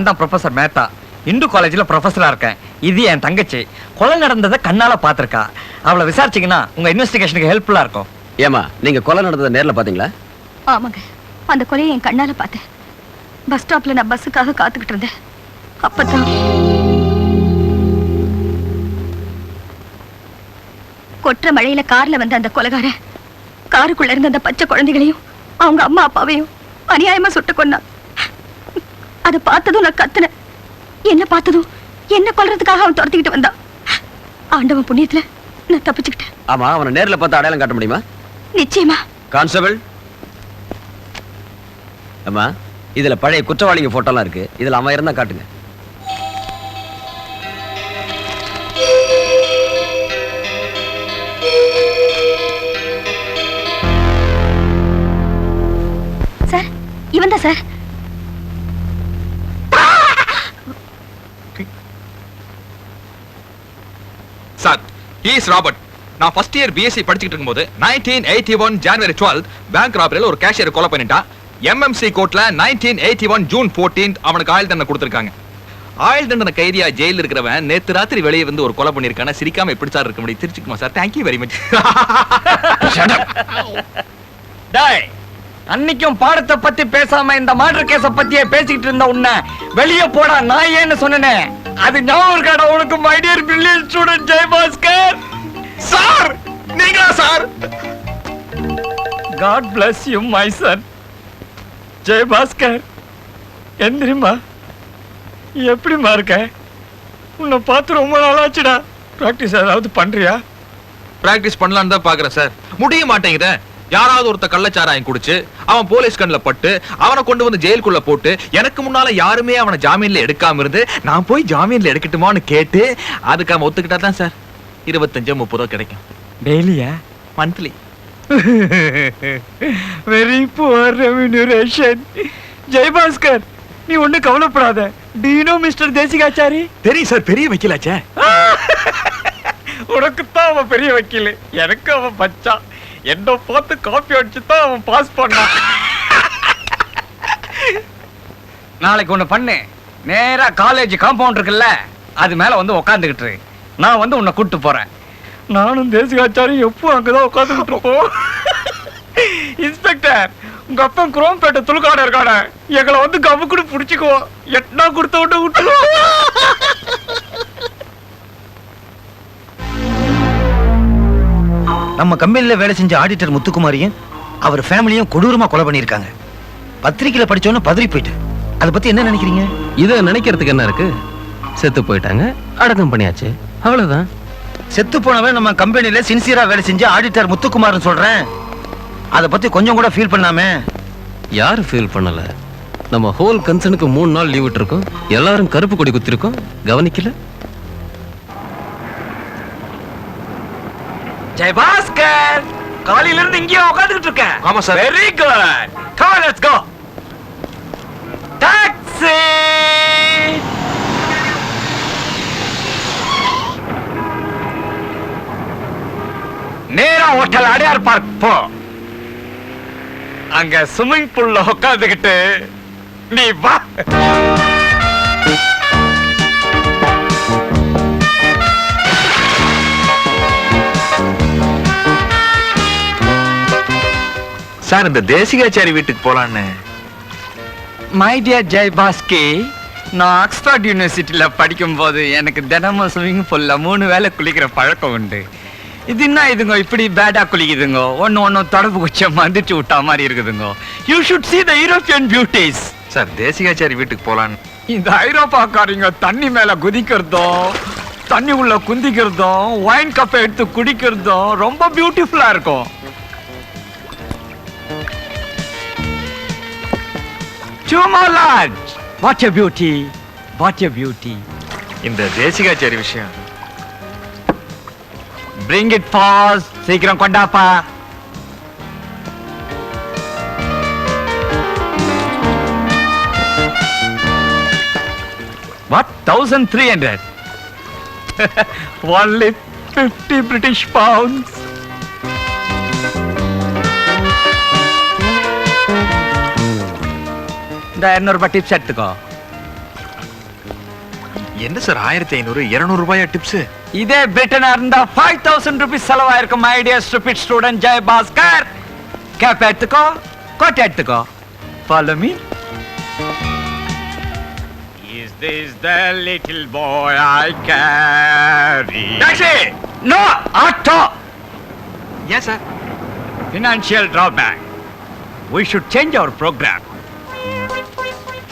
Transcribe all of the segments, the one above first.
நான் தான் ப்ரொஃபசர் மேத்தா, இந்து காலேஜ்ல ப்ரொஃபஸரா இருக்கேன். இது என் தங்கச்சி. கொலை நடந்ததை கண்ணால பாத்திருக்கா. அவளை விசாரிச்சீங்கன்னா உங்க இன்வெஸ்டிகேஷனுக்கு ஹெல்ப்ஃபுல்லா இருக்கும். ஏமா நீங்க கொலை நடந்ததை நேர்ல பாத்தீங்களா? ஆமாங்க, அந்த கொலையை என் கண்ணால பார்த்தேன். பஸ் ஸ்டாப்ல நான் பஸ்ஸுக்காக காத்துக்கிட்டு இருந்தேன். அப்பதான் கொற்ற மழையில கார்ல வந்த அந்த கொலைகாரன் காருக்குள்ள இருந்த அந்த பச்சை குழந்தைகளையும் அவங்க அம்மா அப்பாவையும் அநியாயமா சுட்டு கொன்னான். அதை பார்த்ததும் நான் கத்துனேன். என்ன பார்த்ததும் என்ன கொல்றதுக்காக அவன் துரத்திக்கிட்டு வந்தான். ஆண்டவன் புண்ணியத்துல நான் தப்பிச்சுக்கிட்டேன். ஆமா, அவனை நேர்ல பார்த்து அடையாளம் காட்ட முடியுமா? நிச்சயமா. கான்ஸ்டபிள், அம்மா இதுல பழைய குற்றவாளிங்க போட்டோலாம் இருக்கு. இதுல அவன் இருந்தா காட்டுங்க. சார், இவன் தான் sir. Sir, he is Robert. நான் ஃபர்ஸ்ட் இயர் பிஎஸ்சி படிச்சிட்டு இருக்கும்போது 1981 ஜனவரி 12 பேங்க் ராபரியில ஒரு கேஷியர் கொலை பண்ணிட்டான். எம்எம்சி கோர்ட்ல 1981 ஜூன் 14 அவனுக்கு ஆயுள் தண்டனை கொடுத்திருக்காங்க. ஆயுள் தண்டனை கைதியா ஜெயில இருக்கிறவன் நேத்து ராத்திரி வெளியே வந்து ஒரு கொலை பண்ணிருக்கான. சிரிக்காம எப்படி சார் இருக்க முடியும்? திருச்சிக்குமா சார்? Thank you very much. டேய், அன்னைக்கும் பாடத்தை பத்தி பேசாம இந்த மர்டர் கேஸ பத்தியே பேசிக்கிட்டு இருந்த உன்னை வெளியே போடா நான் ஏன்னு சொன்னேனே, அது ஞாபகம் இருக்காடா உனக்கு? My dear brilliant student Jayabaskar. Sir, நீங்களா sir? God bless you my son. Jayabaskar, எந்திரிமா. எப்படிமா இருக்க? உன்னை பார்த்து ரொம்ப நாளாச்சுடா. பிராக்டிஸ் ஏதாவது பண்றியா? பிராக்டிஸ் பண்ணலான்னு தான் பாக்குறேன் சார். முடிய மாட்டேங்குதே. யாராவது ஒருத்த கள்ளச்சாராயம் குடிச்சு அவன் போலீஸ் கண்ணில் பட்டு அவனை கொண்டு வந்து ஜெயிலுக்குள்ள போட்டு எனக்கு முன்னால யாருமே அவனை ஜாமீன்ல எடுக்காம இருந்து நான் போய் ஜாமீன்ல எடுக்கட்டுமான்னு கேட்டு அதுக்கு அவன் ஒத்துக்கிட்டா தான் சார் 25-30 கிடைக்கும். டெய்லியா? Monthly. Very poor remuneration. Jayabaskar, நீ ஒண்ணு கவலைப்படாத. Do you know mister Desikachari? தெரியும் சார், பெரிய வக்கீலாச்சே. உனக்குத்தான் அவன் பெரிய வக்கீல், எனக்கு அவன் பச்சான். என்ன பார்த்து காப்பி அடிச்சு தான் அவன் பாஸ் பண்ணான். நாளைக்கு ஒண்ணு பண்ணு. நேரா காலேஜ் காம்பவுண்ட் இருக்குல்ல, அது மேல வந்து உக்காந்துக்கிட்டு நான் வந்து உன்னை கூட்டு போறேன். நானும் தேசிகாச்சாரி எப்போ அங்கதான் உட்காந்துக்கிட்டு இருப்போம். இன்ஸ்பெக்டர், உங்க அப்பா குரோம்பேட்டை துளுக்காட இருக்கான, எங்களை வந்து கவுக்குடு புடிச்சுக்குவோம். எட்டனா கொடுத்த விட்டு விட்டுருவோம். நம்ம கம்பெனில வேலை செஞ்ச ஆடிட்டர் முத்துக்குமாரியும் அவர் ஃபேமிலியும் கொடூரமா கொலை பண்ணிருக்காங்க. பத்திரிக்கையில படிச்சோன்னு பதறி போயிட்டு. அதை பத்தி என்ன நினைக்கிறீங்க? இதை நினைக்கிறதுக்கு என்ன இருக்கு? செத்து போயிட்டாங்க, அடக்கம் பண்ணியாச்சு, அவ்வளவுதான். செத்து போனவன் நம்ம கம்பெனில சின்சியரா வேலை செஞ்ச ஆடிட்டர் முத்துக்குமார்னு சொல்றேன். அதை பத்தி கொஞ்சம் கூட ஃபீல் பண்ணாமே. யாரு ஃபீல் பண்ணல? நம்ம ஹோல் கன்சர்னுக்கு 3 நாள் லீவ் விட்டுருக்கோம். எல்லாரும் கருப்பு கொடி குத்திருக்கோம், கவனிக்கல. ஜெயபாஸ்கர், காலையில இருந்து இங்கேயே உட்கார்ந்துட்டு இருக்க. ஆமா sir. Very good. Come on, let's go. Taxi. நேரா ஹோட்டல் அடையார் பார்க் போ. அங்க ஸ்விமிங் பூல்ல உட்கார்ந்துகிட்டு நீ வா. சார், இந்த தேசிகாச்சாரி வீட்டுக்கு போலான்னு. மை டியர் ஜெயபாஸ்கி, நான் ஆக்ஸ்போர்ட் யூனிவர்சிட்டியில படிக்கும் போது எனக்கு தினமும் ஸ்விமிங் பூல்ல 3 வேளை குளிக்கிற பழக்கம் உண்டு. இது என்ன இதுங்க இப்படி பேடா குளிக்குதுங்க? ஒன்னு தொடர்பு குச்ச மந்திச்சு விட்டா மாதிரி இருக்குதுங்க. You should see the European beauties. Sir, Desikachari வீட்டுக்கு போலான்னு. இந்த ஐரோப்பாக்காரங்க தண்ணி மேல குதிக்கிறதும் தண்ணி உள்ள குந்திக்கிறதும் ஒயின் கப்பை எடுத்து குடிக்கிறதும் ரொம்ப பியூட்டிஃபுல்லா இருக்கும். சும்மா lodge, what a beauty, what a beauty. இந்த தேசிகாச்சாரி விஷயம் Bring it fast. சீக்கிரம் கொண்டாப்பா. What? 1300? Only 50 British pounds. இந்த 200 ரூபாய் டிப்ஸ் எடுத்துக்கோ. என்ன சார் 1500 200 ரூபாயா டிப்ஸ்? இதே பிரிட்டனா இருந்தா 5000 rupees செலவாயிருக்கும். My dear stupid student Jai Bhaskar. Cap எடுத்துக்கோ, கோட் எடுத்துக்கோ. Follow me. Is this the little boy I carry? Taxi! No, auto. ஏன் sir? Financial drawback. We should change our program.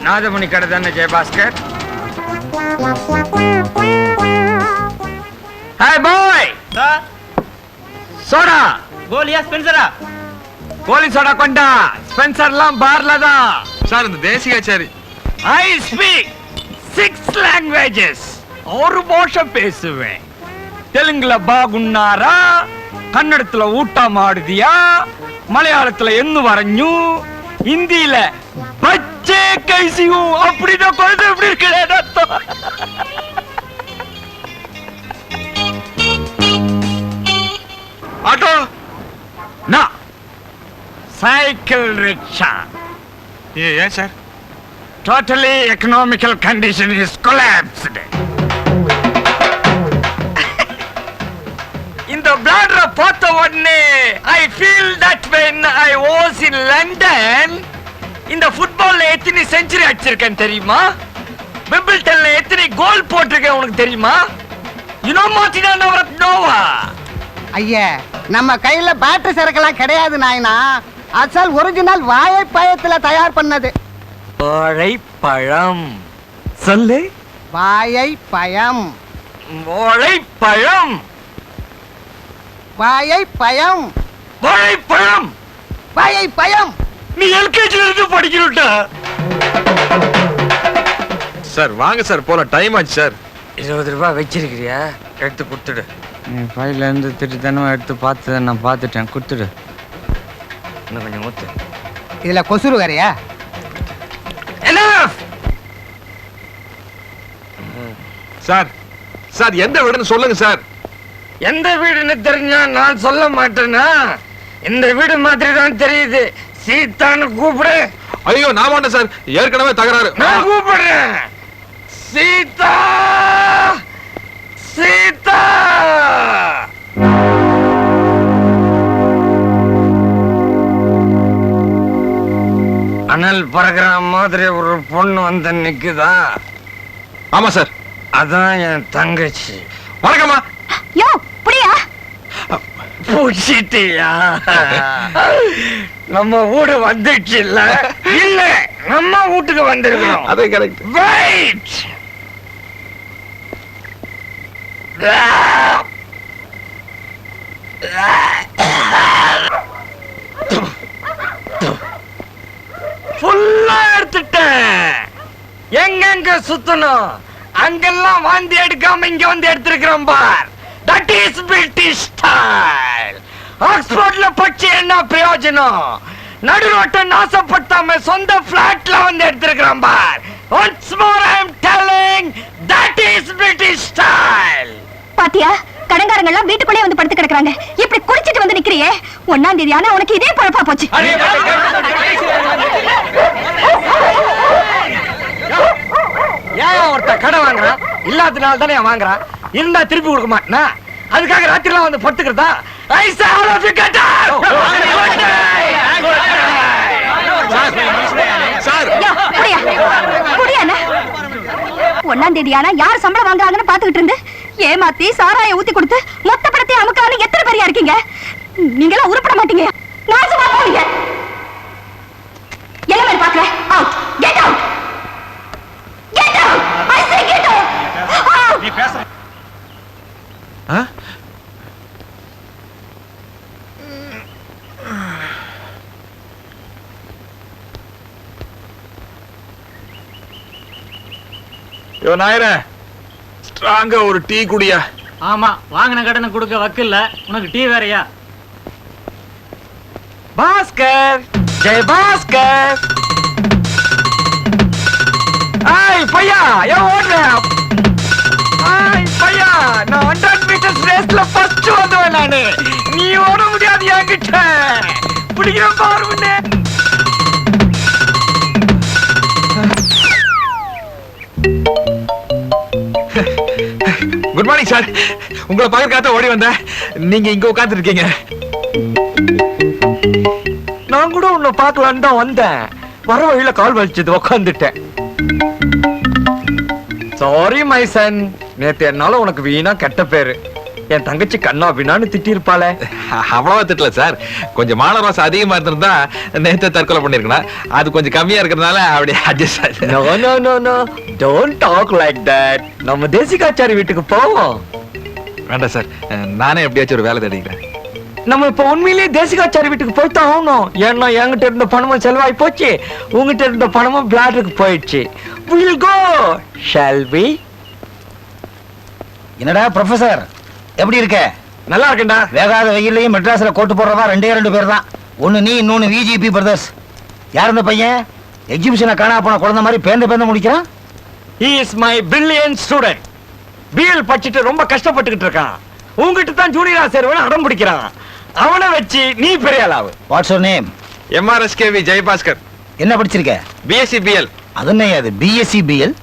Nathamani கடை தானே ஜெயபாஸ்கர்? Hey boy! சோடா கோலியா ஸ்பென்சரா? கோலி சோடா கொண்டா. ஸ்பென்சர்லாம் பார்ல தான். சார் இந்த தேசிகாச்சாரி I speak 6 languages. ஒரு பாஷை பேசுவேன். தெலுங்குல பாகுன்னாரா, கன்னடத்துல ஊட்டா மாடுதியா, மலையாளத்துல என்னு வரைஞ்சு, ஹிந்தியில பச்சே கைசியும் அப்படிதான் குழந்தை எப்படி இருக்கிறேன். ஆட்டோ நான் சைக்கிள் ரிக்ஷா. ஏன் sir? Totally economical condition is collapsed. இந்த பிளாடரை பார்த்த உடனே I feel that when I was in London, இந்த ஃபுட்பால்ல எத்தனை செஞ்சுரி அடிச்சிருக்கேன் தெரியுமா? விம்பிள்டன்ல எத்தனை கோல் போட்டிருக்கேன் உனக்கு தெரியுமா? You know Martina Navratnova? ஐயா, நம்ம கையில பேட்டரி சரக்கெல்லாம் கிடையாது நாயனா. அசல் ஒரிஜினல் வாழைப்பழத்துல தயார் பண்ணது. வாழைப்பழம். சொல்லு. வாழைப்பழம். வாழைப்பழம். வாழைப்பழம். வாழைப்பழம். வாழைப்பழம். நீ எல்கேஜில இருந்து படிக்கிறா? சார் வாங்க சார் போலாம், டைம் ஆச்சு சார். 20 ரூபாய் வச்சிருக்கிறியா? எடுத்து கொடுத்துடு. நீ ஃபைல இருந்து திட்டுத்தனமா எடுத்து பார்த்து நான் பார்த்துட்டேன். கொடுத்துடு. இன்னும் கொஞ்சம் ஊத்து. இதுல கொசுறு வேறையா? Enough! சார் சார் எந்த வீடுன்னு சொல்லுங்க சார். எந்த வீடுன்னு தெரிஞ்சா நான் சொல்ல மாட்டேனா? இந்த வீடு மாதிரி தான் தெரியுது. சீதான்னு கூப்பிடு. ஐயோ நான் மாட்டேன் சார், ஏற்கனவே தகராறு. நான் கூப்பிடுறேன். சீதா, சீதா. அனல் பறக்கிற மாதிரி ஒரு பொண்ணு வந்து நிக்குதா? ஆமா சார். அதான் என் தங்கச்சி. வணக்கம்மா. யோ புடியா? பூச்சிட்டியா? நம்ம வீடு வந்துச்சு இல்ல? இல்ல, நம்ம வீட்டுக்கு வந்திருக்கிறோம். அதே கரெக்ட். வெயிட். ஃபுல்லா எடுத்துட்டேன். எங்கெங்க சுத்தணும் அங்கெல்லாம் வாந்தி எடுக்காம இங்க வந்து எடுத்திருக்கிறோம் பார். That is British style. ஆக்ஸ்போர்ட்ல படிச்சு என்ன பிரயோஜனம்? நடு ரோட்டை நாசப்படுத்தாம சொந்த பிளாட்ல வந்து எடுத்திருக்கிறோம் பார். Once more I am telling, that is British style. பாத்தியா, கடங்காரங்க எல்லாம் வீட்டுக்குள்ளே வந்து படுத்து கிடக்குறாங்க. இப்படி குடிச்சிட்டு வந்து நிக்கிறியே, 1ஆம் தேதி ஆனா உனக்கு இதே பழப்பா போச்சு. ஏன் ஒருத்த கடை வாங்குறான்? இல்லாதனால தானே வாங்குறான். இருந்தா திருப்பி கொடுக்க மாட்டேனா? அதுக்காக ராத்திரிலாம் வந்து படுத்துக்கிறதா? I say all of you get out! Sir யோ, புடியா? புடியாண்ணா? 1ஆம் தேதி ஆனா யார் சம்பளம் வாங்குறாங்கன்னு பாத்துக்கிட்டு இருந்து ஏமாத்தி சாராய ஊத்தி கொடுத்து மொத்த படத்தை அமுக்கான எத்தனை பேரியா இருக்கீங்க? நீங்க எல்லாம் உருப்பட மாட்டீங்க. நாசமா போவீங்க. என்ன மாதிரி பாக்குற? Out. Get out. Get out. I say get out. நீ பேச. யோ நாயரே, ஸ்ட்ராங்கா ஒரு டீ குடியா. ஆமா, வாங்கின கடனை கொடுக்க வக்கில்ல, உனக்கு டீ வேறயா? பாஸ்கர், ஜெய் பாஸ்கர். ஐய் பையா, ஏன் ஓடுற? ஐய் பையா, நான் 100 மீட்டர்ஸ் ரேஸ்ல ஃபர்ஸ்ட் வந்தவன் நானு. நீ ஓட முடியாது என்கிட்ட. பிடிக்கிற பாரு முன்னே. Good morning sir. உங்களை பார்க்கறதுக்காக ஓடி வந்தேன். நீங்க இங்க உட்கார்ந்து இருக்கீங்க. நான் கூட உன்னை பார்க்கலான்னு தான் வந்தேன். வர வழியில கால் வலிச்சது, உட்காந்துட்டேன். சாரி மை சன், நேத்து என்னால உனக்கு வீணா கெட்ட பேரு. என் தங்கச்சி கண்ணா பின்னான்னு திட்டிருப்பாளே. அவ்வளவா திட்டல சார். கொஞ்சம் மானரோசம் அதிகமா இருந்திருந்தா நேத்து தற்கொலை பண்ணிருக்கணும். அது கொஞ்சம் கம்மியா இருக்கிறதுனால அப்படியே அட்ஜஸ்ட் ஆயிடுச்சு. No, no, no, no. Don't talk like that. நம்ம தேசிகாச்சாரி வீட்டுக்கு போவோம். வேண்டாம் சார், நானே எப்படியாச்சும் ஒரு வேலை தேடிக்கிறேன். நம்ம இப்ப உண்மையிலேயே தேசிகாச்சாரி வீட்டுக்கு போய்தான் ஆகணும். ஏன்னா என்கிட்ட இருந்த பணமும் செலவாய் போச்சு, உங்ககிட்ட இருந்த பணமும் பிளாடருக்கு போயிடுச்சு. We'll go, shall we? என்னடா ப்ரொஃபசர், எப்படி இருக்க? நல்லா இருக்கேன்டா. வேகாத வெயிலையும் மெட்ராஸ்ல கோட்டு போடுறவா ரெண்டு பேர் தான். ஒன்னு நீ, இன்னொன்னு விஜிபி பிரதர்ஸ். யார் இந்த பையன்? எக்ஸிபிஷனை காணா போன குழந்தை மாதிரி பேந்த முடிக்கிறான். He is my brilliant student. BL படிச்சுட்டு ரொம்ப கஷ்டப்பட்டுக்கிட்டு இருக்கான். உங்ககிட்ட தான் ஜூனியரா சேருவேன் அடம் பிடிக்கிறான். அவனை வச்சு நீ பெரிய ஆளாவு. What's your name? MRSKV Jayabaskar. என்ன படிச்சிருக்க? BSc BL. அது என்ன, அது பிஎஸ்சி பிஎல்?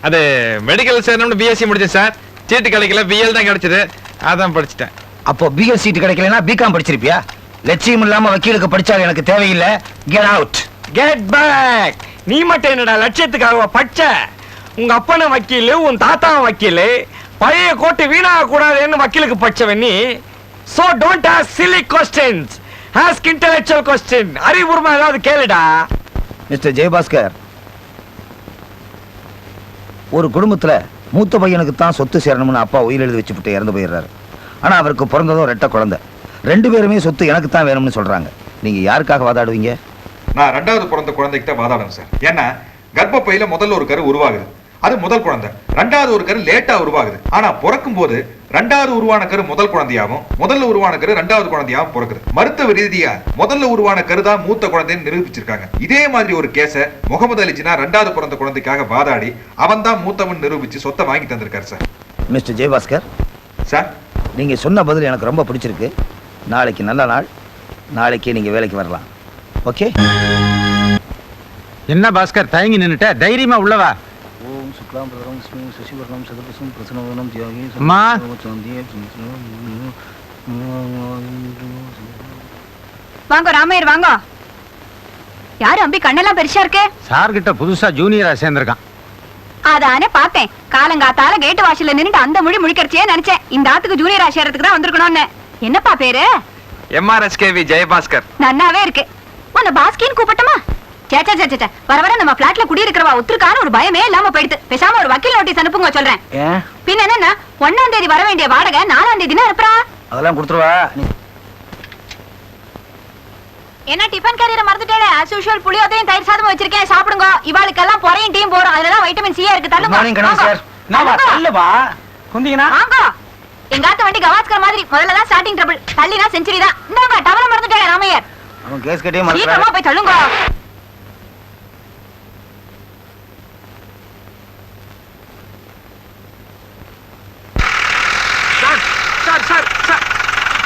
அது மெடிக்கல் சேரணும்னு BSc முடிச்சேன் சார். சீட்டு கிடைக்கல, BL தான் கிடைச்சது. அதான் படிச்சிட்டேன். அப்போ பிஎல் சீட் கிடைக்கலனா பிகாம் படிச்சிருப்பியா? லட்சியம் இல்லாம வக்கீலுக்கு படிச்சாலும் எனக்கு தேவையில்லை. Get out. Get back. நீ மட்டும் என்னடா லட்சியத்துக்காக பச்ச? உங்க அப்பன வக்கீலு, உன் தாத்தா வக்கீலு. பழைய கோட்டு வீணாக கூடாதுன்னு வக்கீலுக்கு படிச்சவன் நீ. So don't ask silly questions. Ask intellectual question. அறிவுபூர்வமா ஏதாவது கேளுடா. மிஸ்டர் ஜெயபாஸ்கர், ஒரு குடும்பத்துல மூத்த பையனுக்கு தான் சொத்து சேரணும்னு அப்பா உயிர் எழுதி வச்சுட்டு இறந்து போயிடுறாரு. ஆனா அவருக்கு பிறந்ததும் ரெட்ட குழந்தை. ரெண்டு பேருமே சொத்து எனக்கு தான் வேணும்னு சொல்றாங்க. நீங்க யாருக்காக வாதாடுவீங்க? நான் ரெண்டாவது பிறந்த குழந்தைகிட்ட வாதாடுறேன் சார். ஏன்னா கர்ப்பப்பையில முதல்ல ஒரு கரு உருவாகுது, அது முதல் குழந்தை. ரெண்டாவது ஒரு கரு லேட்டா உருவாகுது. ஆனா பிறக்கும் போது ரெண்டாவது உருவான கரு முதல் குழந்தையாவும், முதல்ல உருவான கரு ரெண்டாவது குழந்தையாவும் பிறக்குது. மருத்துவ ரீதியா முதல்ல உருவான கரு தான் மூத்த குழந்தைன்னு நிரூபிச்சிருக்காங்க. இதே மாதிரி ஒரு கேஸ முகமது அலி ஜின்னா ரெண்டாவது பிறந்த குழந்தைக்காக வாதாடி அவன் தான் மூத்தவன் நிரூபிச்சு சொத்தை வாங்கி தந்திருக்காரு சார். மிஸ்டர் ஜெயபாஸ்கர் சார், நீங்க சொன்ன பதில் எனக்கு ரொம்ப பிடிச்சிருக்கு. நாளைக்கு நல்ல நாள், நாளைக்கு நீங்க வேலைக்கு வரலாம். ஓகே? என்ன பாஸ்கர் தயங்கி நின்னுட்ட? தைரியமா உள்ளவா. அம்மா, வாங்க ராமையர் வாங்க. யாரு அம்பி கண்ணெல்லாம் பெருசா இருக்கு? சார் கிட்ட புதுசா ஜூனியரா சேர்ந்திருக்கான். அதானே பார்த்தேன். காலங்காத்தால கேட்டு வாசல்ல நின்னுட்டு அந்த மொழி முழிக்கிறச்சே நினைச்சேன் இந்த ஆத்துக்கு ஜூனியர் ஆசிரியத்துக்கு தான் வந்திருக்கணும்னு. என்னப்பா பேரு? MRSKV ஜெயபாஸ்கர். நன்னாவே இருக்கு. உன்னை பாஸ்கின்னு கூப்பிட்டமா? சேச்சா சேச்சா, வர வர நம்ம பிளாட்ல குடியிருக்கிறவா ஒத்துருக்கான ஒரு பயமே இல்லாம போயிடுது. பேசாம ஒரு வக்கீல் நோட்டீஸ் அனுப்புங்க சொல்றேன். பின்ன என்ன, 1ஆம் தேதி வர வேண்டிய வாடகை 4ஆம் தேதி அனுப்புறா. அதெல்லாம் கொடுத்துருவா. என்ன டிஃபன் கேரியரை மறந்துட்டேன். as usual புளியோதரையும் தயிர் சாதமும் வச்சிருக்கேன், சாப்பிடுங்க. இவாளுக்கெல்லாம் பொறையும் டீம் போறோம். அதெல்லாம் வைட்டமின் சி இருக்கு. தள்ளுங்க. Morning Ganesh sir. நாவா தள்ளுவா. குந்திங்கனா வாங்க. எங்காத்த வண்டி கவாஸ்கர் மாதிரி முதல்ல தான் ஸ்டார்டிங் ட்ரபிள். தள்ளினா செஞ்சுரி தான். இந்தாங்க டவல மறந்துட்டேன் ராமையர். அவன் கேஸ் கட்டே சீக்கிரமா மறந்துட்டான். போய் தள்ளுங்க.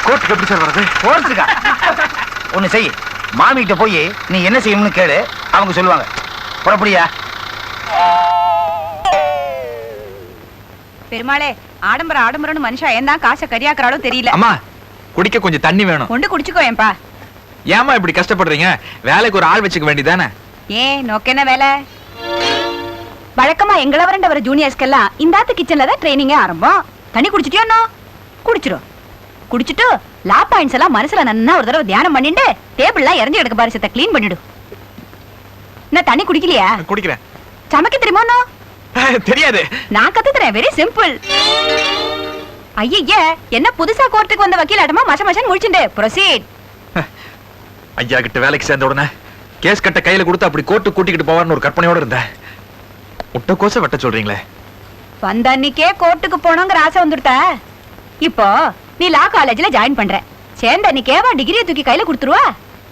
கோர்ட்டுக்கு எப்படி சார் வரது? போறதுக்கா? ஒண்ணு செய், மாமி கிட்ட போய் நீ என்ன செய்யணும்னு கேளு, அவங்க சொல்லுவாங்க. புறப்படியா? பெருமாளே, ஆடம்பரம்னு மனுஷா ஏன் தான் காசை கரியாக்குறாலும் தெரியல. அம்மா, குடிக்க கொஞ்சம் தண்ணி வேணும். கொண்டு குடிச்சுக்கோ ஏன்பா. ஏமா இப்படி கஷ்டப்படுறீங்க? வேலைக்கு ஒரு ஆள் வச்சுக்க வேண்டியதானே? ஏன் நோக்க என்ன வேலை? வழக்கமா எங்களை வரண்ட வர ஜூனியர்ஸ்க்கெல்லாம் இந்த ஆத்து கிச்சன்ல தான் ட்ரைனிங்கே ஆரம்பம். தண்ணி குடிச்சிட்டியோன்னோ? குடிச்சிரும். குடிச்சிட்டு லா பாயிண்ட்ஸ் எல்லாம் மனசுல நன்னா ஒரு தடவை தியானம் பண்ணிட்டு டேபிள்லாம் இறஞ்சி எடுக்க பாரு, செத்த க்ளீன் பண்ணிடு. என்ன தண்ணி குடிக்கலையா? குடிக்கிறேன். சமைக்க தெரியுமோன்னோ? தெரியாது. நான் கத்துறேன். Very simple. ஐயே, என்ன புதுசா கோர்ட்டுக்கு வந்த வக்கீல் ஆட்டமா மசன் முடிச்சுட்டு ப்ரொசீட். ஐயா கிட்ட வேலைக்கு சேர்ந்த உடனே கேஸ் கட்ட கையில கொடுத்து அப்படி கோர்ட்டு கூட்டிக்கிட்டு போவார்னு ஒரு கற்பனையோட இருந்தேன். முட்டைக்கோசை வெட்ட சொல்றீங்களே. வந்த அன்னைக்கே கோர்ட்டுக்கு போனோங்கிற ஆசை வந்துடுத்த. இப்போ நீ லா காலேஜ்ல ஜாயின் பண்ற. சேர்ந்த அன்னைக்கேவா டிகிரியை தூக்கி கையில கொடுத்துருவா?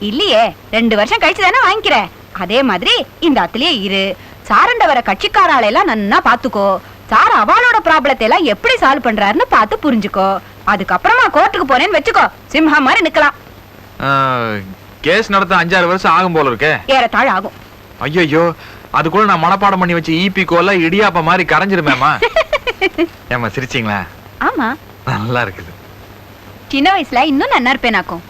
இல்லையே, 2 வருஷம் கழிச்சு தானே வாங்கிக்கிற. அதே மாதிரி இந்த ஆத்துலயே இரு. சாரண்ட வர கட்சிக்காரால எல்லாம் நன்னா பாத்துக்கோ. சார் அவளோட ப்ராப்ளத்தை எல்லாம் எப்படி சால்வ் பண்றாருன்னு பார்த்து புரிஞ்சுக்கோ. அதுக்கப்புறமா கோர்ட்டுக்கு போறேன்னு வச்சுக்கோ, சிம்ஹம் மாதிரி நிக்கலாம். கேஸ் நடத்த 5-6 வருஷம் ஆகும் போல இருக்கே. ஏறத்தாழ ஆகும். ஐயோ, அதுக்குள்ள நான் மனப்பாடம் பண்ணி வச்ச ஈபி கோல இடியாப்ப மாதிரி கரைஞ்சிருமேமா. ஏமா சிரிச்சிங்களா? ஆமா, நல்லா இருக்குது. சின்ன வயசுல இன்னும் நன்னா இருப்பேனாக்கும்.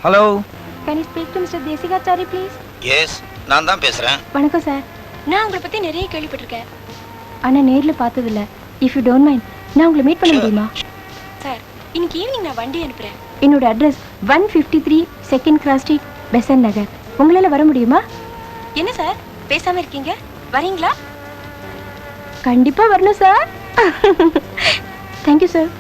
Hello. Can you speak to Mr. Desikachari please? Yes, நான் தான் பேசுறேன். வணக்கம் சார். நான் உங்களை பத்தி நிறைய கேள்விப்பட்டிருக்கேன். ஆனா நேர்ல பார்த்தது இல்ல. If you don't mind, நான் உங்களை மீட் பண்ண முடியுமா? சார், இன்னைக்கு ஈவினிங் நான் வண்டி அனுப்புறேன். என்னோட address 153 second cross street, Besant Nagar. உங்களால வர முடியுமா? என்ன சார் பேசாம இருக்கீங்க? வரீங்களா? கண்டிப்பா வரணும் sir. Thank you sir.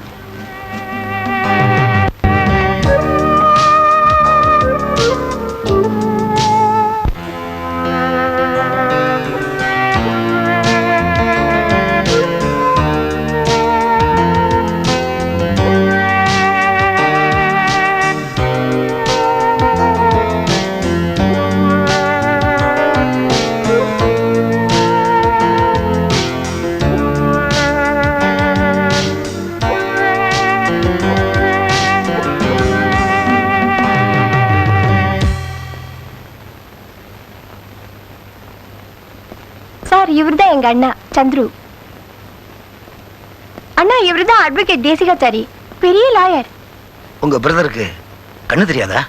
Sir, இவர்தான் எங்க அண்ணா சந்துரு. அண்ணா, இவர்தான் அட்வொகேட் தேசிகாச்சாரி, பெரிய லாயர். உங்க பிரதருக்கு கண்ணு தெரியாதா?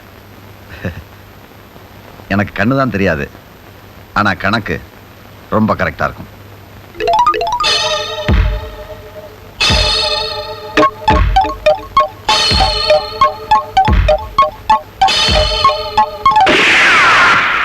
எனக்கு கண்ணு தான் தெரியாது, ஆனா கணக்கு ரொம்ப கரெக்டா இருக்கும்.